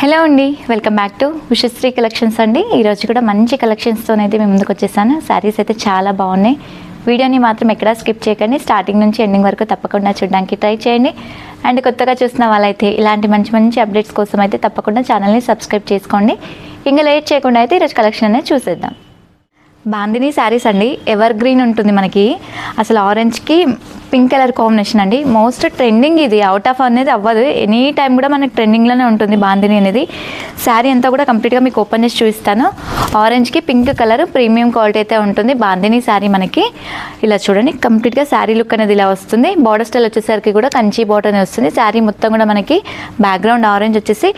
Hello అండి, welcome back to విషశ్రీ collections అండి. ఈరోజు కూడా మంచి కలెక్షన్స్తోనైతే మేము ముందుకు వచ్చేసాను. శారీస్ అయితే చాలా బాగున్నాయి. వీడియోని మాత్రం ఎక్కడా స్కిప్ చేయకండి, స్టార్టింగ్ నుంచి ఎండింగ్ వరకు తప్పకుండా చూడడానికి ట్రై చేయండి. అండ్ కొత్తగా చూసిన వాళ్ళైతే ఇలాంటి మంచి మంచి అప్డేట్స్ కోసం అయితే తప్పకుండా ఛానల్ని సబ్స్క్రైబ్ చేసుకోండి. ఇంకా లేట్ చేయకుండా అయితే ఈరోజు కలెక్షన్ అనేది చూసేద్దాం. బాందిని శారీస్ అండి, ఎవర్ గ్రీన్ ఉంటుంది మనకి. అసలు ఆరెంజ్కి పింక్ కలర్ కాంబినేషన్ అండి. మోస్ట్ ట్రెండింగ్ ఇది, అవుట్ ఆఫ్ అనేది అవ్వదు. ఎనీ టైం కూడా మనకి ట్రెండింగ్లోనే ఉంటుంది బాందిని అనేది. శారీ అంతా కూడా కంప్లీట్గా మీకు ఓపెన్ చేసి చూపిస్తాను. ఆరెంజ్కి పింక్ కలర్ ప్రీమియం క్వాలిటీ అయితే ఉంటుంది బాందిని శారీ. మనకి ఇలా చూడండి, కంప్లీట్గా శారీ లుక్ అనేది ఇలా వస్తుంది. బార్డర్ స్టైల్ వచ్చేసరికి కూడా కంచి బార్డర్ అనేది వస్తుంది. శారీ మొత్తం కూడా మనకి బ్యాక్గ్రౌండ్ ఆరెంజ్ వచ్చేసి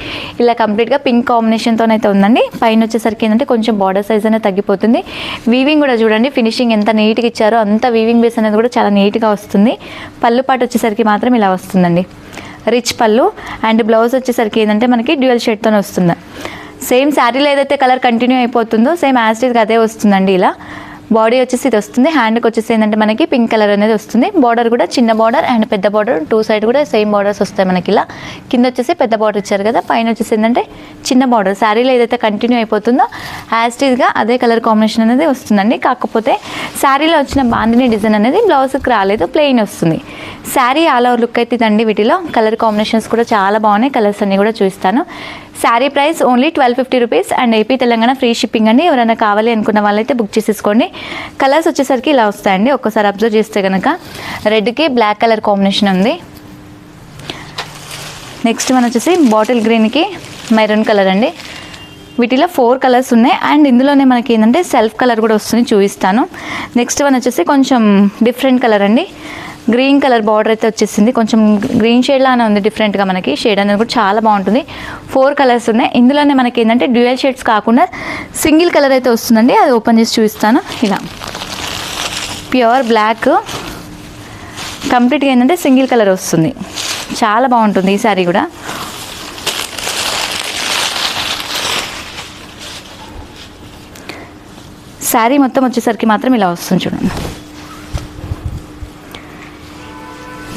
ఇలా కంప్లీట్గా పింక్ కాంబినేషన్తోనైతే ఉందండి. పైన వచ్చేసరికి ఏంటంటే కొంచెం బార్డర్ సైజ్ అనేది తగ్గిపోతుంది. వీవింగ్ కూడా చూడండి, ఫినిషింగ్ ఎంత నీట్గా ఇచ్చారో అంత వీవింగ్ బేస్ అనేది కూడా చాలా నీట్గా వస్తుంది. పళ్ళు పాటు వచ్చేసరికి మాత్రం ఇలా వస్తుందండి, రిచ్ పళ్ళు. అండ్ బ్లౌజ్ వచ్చేసరికి ఏంటంటే మనకి డ్యూయల్ షేడ్తోనే వస్తుంది. సేమ్ శారీలో ఏదైతే కలర్ కంటిన్యూ అయిపోతుందో సేమ్ యాజ్ ఇట్ ఈజ్ అదే వస్తుందండి. ఇలా బాడీ వచ్చేసి ఇది వస్తుంది. హ్యాండ్కి వచ్చేసి ఏంటంటే మనకి పింక్ కలర్ అనేది వస్తుంది. బార్డర్ కూడా చిన్న బార్డర్ అండ్ పెద్ద బార్డర్, టూ సైడ్ కూడా సేమ్ బార్డర్స్ వస్తాయి మనకి. ఇలా కింద వచ్చేసి పెద్ద బార్డర్ ఇచ్చారు కదా, పైన వచ్చేసి ఏంటంటే చిన్న బార్డర్. శారీలో ఏదైతే కంటిన్యూ అయిపోతుందో యాజ్ ఇట్ ఈజ్గా అదే కలర్ కాంబినేషన్ అనేది వస్తుందండి. కాకపోతే శారీలో వచ్చిన బాందిని డిజైన్ అనేది బ్లౌజ్కి రాలేదు, ప్లెయిన్ వస్తుంది. శారీ ఆల్ ఓవర్ లుక్ అయితే ఇదండి. వీటిలో కలర్ కాంబినేషన్స్ కూడా చాలా బాగున్నాయి. కలర్స్ అన్నీ కూడా చూస్తాను. Sari price only 1250 rupees and AP Telangana free shipping అండి. ఎవరైనా కావాలి అనుకున్న వాళ్ళైతే బుక్ చేసేసుకోండి. కలర్స్ వచ్చేసరికి ఇలా వస్తాయండి. ఒక్కసారి అబ్జర్వ్ చేస్తే కనుక రెడ్కి బ్లాక్ కలర్ కాంబినేషన్ ఉంది. నెక్స్ట్ వన్ వచ్చేసి బాటిల్ గ్రీన్కి మెరూన్ కలర్ అండి. వీటిలో 4 కలర్స్ ఉన్నాయి అండ్ ఇందులోనే మనకి ఏంటంటే సెల్ఫ్ కలర్ కూడా వస్తుంది, చూపిస్తాను. నెక్స్ట్ వన్ వచ్చేసి కొంచెం డిఫరెంట్ కలర్ అండి. గ్రీన్ కలర్ బార్డర్ అయితే వచ్చేసింది, కొంచెం గ్రీన్ షేడ్ లానే ఉంది. డిఫరెంట్గా మనకి షేడ్ అనేది కూడా చాలా బాగుంటుంది. 4 కలర్స్ ఉన్నాయి. ఇందులోనే మనకి ఏంటంటే డ్యూయల్ షేడ్స్ కాకుండా సింగిల్ కలర్ అయితే వస్తుందండి. అది ఓపెన్ చేసి చూపిస్తాను. ఇలా ప్యూర్ బ్లాక్ కంప్లీట్గా ఏంటంటే సింగిల్ కలర్ వస్తుంది. చాలా బాగుంటుంది ఈ శారీ కూడా. శారీ మొత్తం వచ్చేసరికి మాత్రం ఇలా వస్తుంది చూడండి,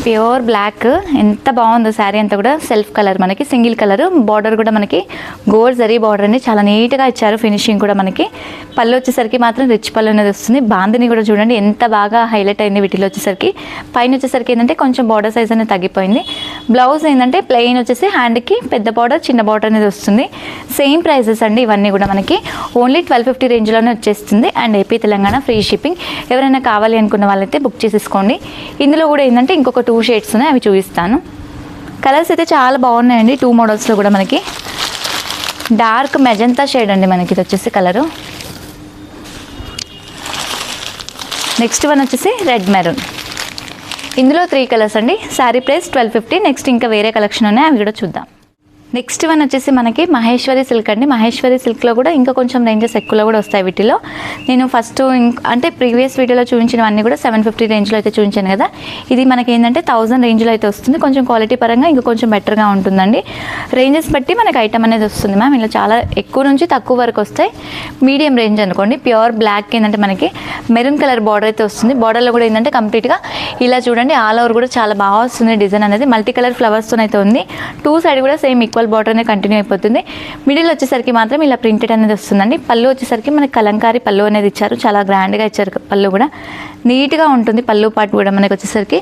ప్యూర్ బ్లాక్. ఎంత బాగుందో శారీ అంతా కూడా. సెల్ఫ్ కలర్ మనకి సింగిల్ కలర్. బార్డర్ కూడా మనకి గోల్డ్ జరీ బార్డర్ అండి, చాలా నీట్గా ఇచ్చారు. ఫినిషింగ్ కూడా మనకి. పళ్ళు వచ్చేసరికి మాత్రం రిచ్ పళ్ళు అనేది వస్తుంది. బాందిని కూడా చూడండి ఎంత బాగా హైలైట్ అయింది వీటిలో వచ్చేసరికి. పైన వచ్చేసరికి ఏంటంటే కొంచెం బార్డర్ సైజ్ అనేది తగ్గిపోయింది. బ్లౌజ్ ఏంటంటే ప్లెయిన్ వచ్చేసి హ్యాండ్కి పెద్ద బార్డర్ చిన్న బార్డర్ అనేది వస్తుంది. సేమ్ ప్రైజెస్ అండి ఇవన్నీ కూడా మనకి. ఓన్లీ 1250 రేంజ్లోనే వచ్చేస్తుంది and AP Telangana free shipping. ఎవరైనా కావాలి అనుకున్న వాళ్ళైతే బుక్ చేసేసుకోండి. ఇందులో కూడా ఏంటంటే ఇంకొక 2 షేడ్స్ ఉన్నాయి, అవి చూపిస్తాను. కలర్స్ అయితే చాలా బాగున్నాయండి. 2 మోడల్స్లో కూడా మనకి. డార్క్ మెజంతా షేడ్ అండి మనకి ఇది వచ్చేసి కలరు. నెక్స్ట్ వన్ వచ్చేసి రెడ్ మెరూన్. ఇందులో 3 కలర్స్ అండి. శారీ ప్రైస్ 1250. నెక్స్ట్ ఇంకా వేరే కలెక్షన్ ఉన్నాయి, అవి కూడా చూద్దాం. నెక్స్ట్ వన్ వచ్చేసి మనకి మహేశ్వరి సిల్క్ అండి. మహేశ్వరి సిల్క్లో కూడా ఇంకా కొంచెం రేంజెస్ ఎక్కువలో కూడా వస్తాయి వీటిలో. నేను ఫస్ట్ అంటే ప్రీవియస్ వీడియోలో చూపించినవన్నీ కూడా 750 రేంజ్లో అయితే చూపించాను కదా. ఇది మనకి ఏంటంటే 1000 రేంజ్లో అయితే వస్తుంది. కొంచెం క్వాలిటీ పరంగా ఇంకా కొంచెం బెటర్గా ఉంటుందండి. రేంజెస్ బట్టి మనకి ఐటమ్ అనేది వస్తుంది మ్యామ్. ఇలా చాలా ఎక్కువ నుంచి తక్కువ వరకు వస్తాయి. మీడియం రేంజ్ అనుకోండి. ప్యూర్ బ్లాక్ ఏంటంటే మనకి మెరూన్ కలర్ బార్డర్ అయితే వస్తుంది. బార్డర్లో కూడా ఏంటంటే కంప్లీట్గా ఇలా చూడండి ఆల్ ఓవర్ కూడా చాలా బాగా వస్తుంది డిజైన్ అనేది. మల్టీ కలర్ ఫ్లవర్స్తో అయితే ఉంది. 2 సైడ్ కూడా సేమ్ ఈక్వల్ బార్డర్ అనేది కంటిన్యూ అయిపోతుంది. మిడిల్ వచ్చేసరికి మాత్రం ఇలా ప్రింటెడ్ అనేది వస్తుందండి. పళ్ళు వచ్చేసరికి మనకి కలంకారీ పళ్ళు అనేది ఇచ్చారు, చాలా గ్రాండ్గా ఇచ్చారు. పళ్ళు కూడా నీట్గా ఉంటుంది. పళ్ళు పాటు కూడా మనకి వచ్చేసరికి.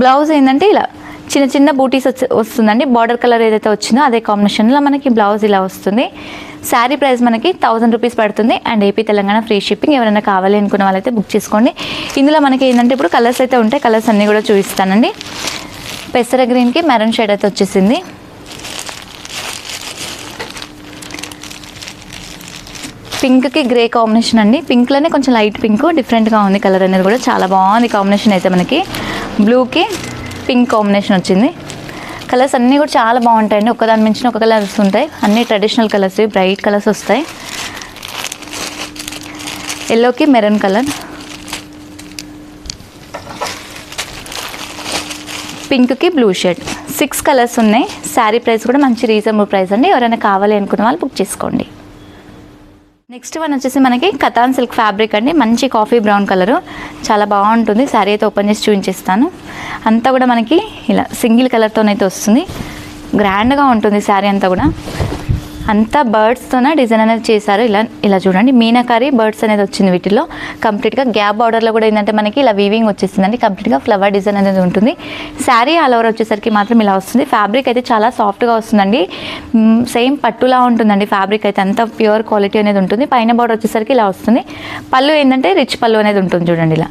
బ్లౌజ్ ఏంటంటే ఇలా చిన్న చిన్న బూటీస్ వస్తుందండి. బార్డర్ కలర్ ఏదైతే వచ్చిందో అదే కాంబినేషన్లో మనకి బ్లౌజ్ ఇలా వస్తుంది. శారీ ప్రైస్ మనకి 1000 రూపీస్ పడుతుంది and AP Telangana free shipping. ఎవరైనా కావాలి అనుకున్న వాళ్ళైతే బుక్ చేసుకోండి. ఇందులో మనకి ఏంటంటే ఇప్పుడు కలర్స్ అయితే ఉంటాయి, కలర్స్ అన్నీ కూడా చూపిస్తానండి. పెసర గ్రీన్కి మెరూన్ షేడ్ అయితే వచ్చేసింది. పింక్కి గ్రే కాంబినేషన్ అండి. పింక్లోనే కొంచెం లైట్ పింక్, డిఫరెంట్గా ఉంది కలర్ అనేది కూడా. చాలా బాగుంది కాంబినేషన్ అయితే మనకి. బ్లూకి పింక్ కాంబినేషన్ వచ్చింది. కలర్స్ అన్నీ కూడా చాలా బాగుంటాయండి. ఒకదాని మించిన ఒక కలర్స్ ఉంటాయి. అన్నీ ట్రెడిషనల్ కలర్స్, బ్రైట్ కలర్స్ వస్తాయి. ఎల్లోకి మెరూన్ కలర్, పింక్కి బ్లూ షేడ్. 6 కలర్స్ ఉన్నాయి. శారీ ప్రైస్ కూడా మంచి రీజనబుల్ ప్రైస్ అండి. ఎవరైనా కావాలి అనుకున్న వాళ్ళు బుక్ చేసుకోండి. నెక్స్ట్ వన్ వచ్చేసి మనకి కతాన్ సిల్క్ ఫ్యాబ్రిక్ అండి. మంచి కాఫీ బ్రౌన్ కలరు, చాలా బాగుంటుంది. శారీ అయితే ఓపెన్ చేసి చూపించేస్తాను. అంతా కూడా మనకి ఇలా సింగిల్ కలర్తోనైతే వస్తుంది. గ్రాండ్గా ఉంటుంది శారీ అంతా కూడా. అంతా బర్డ్స్తోనే డిజైన్ అనేది చేశారు. ఇలా చూడండి, మీనాకారి బర్డ్స్ అనేది వచ్చింది వీటిలో. కంప్లీట్గా గ్యాప్ బార్డర్లో కూడా ఏంటంటే మనకి ఇలా వీవింగ్ వచ్చేసిందండి. కంప్లీట్గా ఫ్లవర్ డిజైన్ అనేది ఉంటుంది. శారీ ఆల్ ఓవర్ వచ్చేసరికి మాత్రం ఇలా వస్తుంది. ఫ్యాబ్రిక్ అయితే చాలా సాఫ్ట్గా వస్తుందండి. సేమ్ పట్టులా ఉంటుందండి. ఫ్యాబ్రిక్ అయితే అంత ప్యూర్ క్వాలిటీ అనేది ఉంటుంది. పైన బార్డర్ వచ్చేసరికి ఇలా వస్తుంది. పళ్ళు ఏంటంటే రిచ్ పళ్ళు అనేది ఉంటుంది చూడండి, ఇలా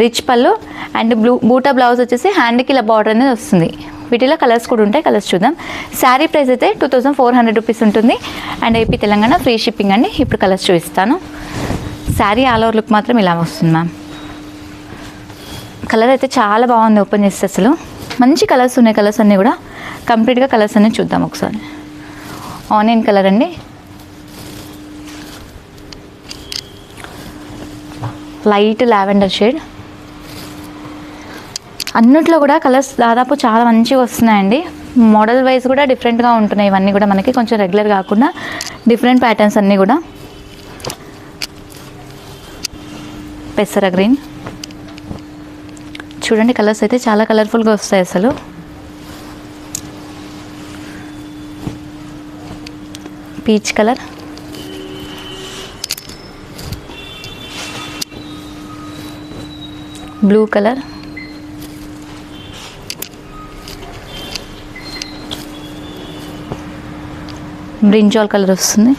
రిచ్ పళ్ళు. అండ్ బూటా బ్లౌజ్ వచ్చేసి హ్యాండ్కి ఇలా బార్డర్ అనేది వస్తుంది. వీటిలో కలర్స్ కూడా ఉంటాయి, కలర్స్ చూద్దాం. శారీ ప్రైస్ అయితే 2400 రూపీస్ ఉంటుంది. And AP Telangana free shipping అండి. ఇప్పుడు కలర్స్ చూపిస్తాను. శారీ ఆల్ ఓవర్ లుక్ మాత్రం ఇలా వస్తుంది మ్యామ్. కలర్ అయితే చాలా బాగుంది. ఓపెన్ చేస్తే అసలు మంచి కలర్స్ ఉన్నాయి. కలర్స్ అన్నీ కూడా కంప్లీట్గా కలర్స్ అన్నీ చూద్దాం ఒకసారి. ఆనియన్ కలర్ అండి, లైట్ లావెండర్ షేడ్. అన్నిట్లో కూడా కలర్స్ దాదాపు చాలా మంచిగా వస్తున్నాయండి. మోడల్ వైజ్ కూడా డిఫరెంట్గా ఉంటున్నాయి. ఇవన్నీ కూడా మనకి కొంచెం రెగ్యులర్ కాకుండా డిఫరెంట్ ప్యాటర్న్స్ అన్నీ కూడా. పెసర గ్రీన్ చూడండి, కలర్స్ అయితే చాలా కలర్ఫుల్గా వస్తాయి అసలు. Peach colour, blue colour, brinjal colour వస్తుంది,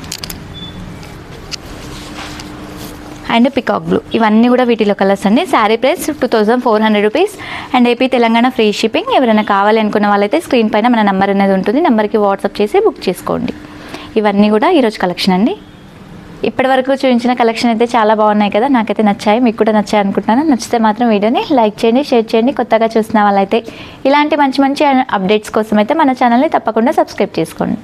అండ్ పికాక్ బ్లూ. ఇవన్నీ కూడా వీటిలో కలర్స్ అండి. Sari price 2400 rupees. And AP Telangana free shipping. ఎవరైనా కావాలి అనుకున్న వాళ్ళైతే స్క్రీన్ పైన మన నెంబర్ అనేది ఉంటుంది. నెంబర్కి వాట్సాప్ చేసి బుక్ చేసుకోండి. ఇవన్నీ కూడా ఈరోజు కలెక్షన్ అండి. ఇప్పటి వరకు చూపించిన కలెక్షన్ అయితే చాలా బాగున్నాయి కదా, నాకైతే నచ్చాయి, మీకు కూడా నచ్చాయి అనుకుంటున్నాను. నచ్చితే మాత్రం వీడియోని లైక్ చేయండి, షేర్ చేయండి. కొత్తగా చూసిన వాళ్ళైతే ఇలాంటి మంచి మంచి అప్డేట్స్ కోసం అయితే మన ఛానల్ని తప్పకుండా సబ్స్క్రైబ్ చేసుకోండి.